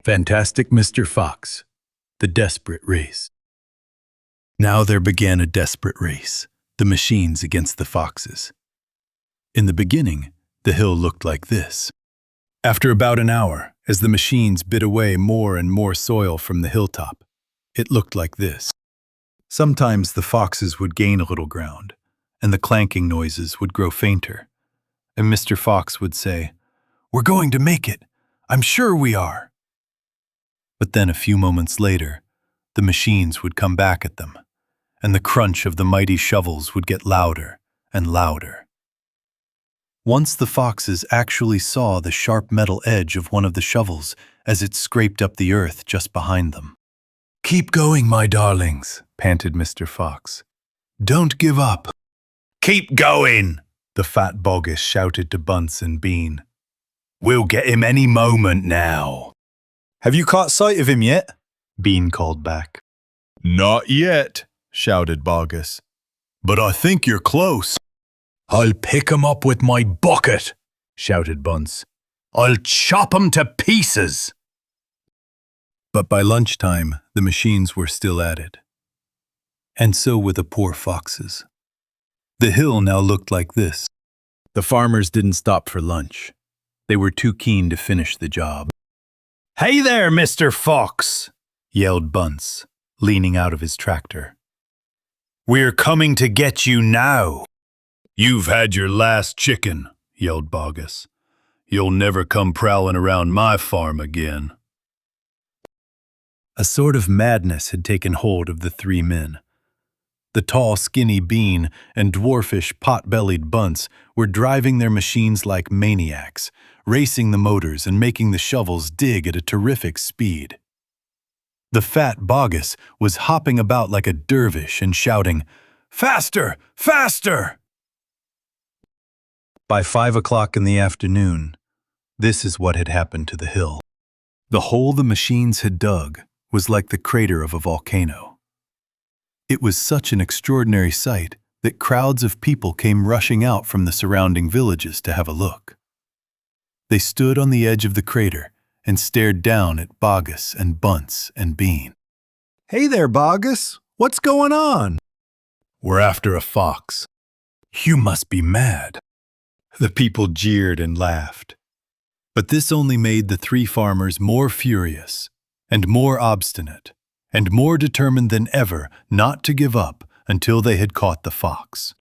Fantastic Mr. Fox, the desperate race. Now there began a desperate race, the machines against the foxes. In the beginning, the hill looked like this. After about an hour, as the machines bit away more and more soil from the hilltop, it looked like this. Sometimes the foxes would gain a little ground, and the clanking noises would grow fainter. And Mr. Fox would say, "We're going to make it. I'm sure we are." But then a few moments later, the machines would come back at them, and the crunch of the mighty shovels would get louder and louder. Once the foxes actually saw the sharp metal edge of one of the shovels as it scraped up the earth just behind them. "Keep going, my darlings," panted Mr. Fox. "Don't give up." "Keep going," the fat Boggis shouted to Bunce and Bean. "We'll get him any moment now." "Have you caught sight of him yet?" Bean called back. "Not yet," shouted Boggis. "But I think you're close." "I'll pick him up with my bucket," shouted Bunce. "I'll chop him to pieces." But by lunchtime, the machines were still at it. And so were the poor foxes. The hill now looked like this. The farmers didn't stop for lunch. They were too keen to finish the job. "Hey there, Mr. Fox!" yelled Bunce, leaning out of his tractor. "We're coming to get you now." "You've had your last chicken," yelled Boggis. "You'll never come prowling around my farm again." A sort of madness had taken hold of the three men. The tall, skinny Bean and dwarfish, pot-bellied Bunce were driving their machines like maniacs, racing the motors and making the shovels dig at a terrific speed. The fat Boggis was hopping about like a dervish and shouting, "Faster! Faster!" By 5 o'clock in the afternoon, this is what had happened to the hill. The hole the machines had dug was like the crater of a volcano. It was such an extraordinary sight that crowds of people came rushing out from the surrounding villages to have a look. They stood on the edge of the crater and stared down at Boggis and Bunce and Bean. "Hey there, Boggis. What's going on?" "We're after a fox." "You must be mad." The people jeered and laughed. But this only made the three farmers more furious, and more obstinate, and more determined than ever not to give up until they had caught the fox.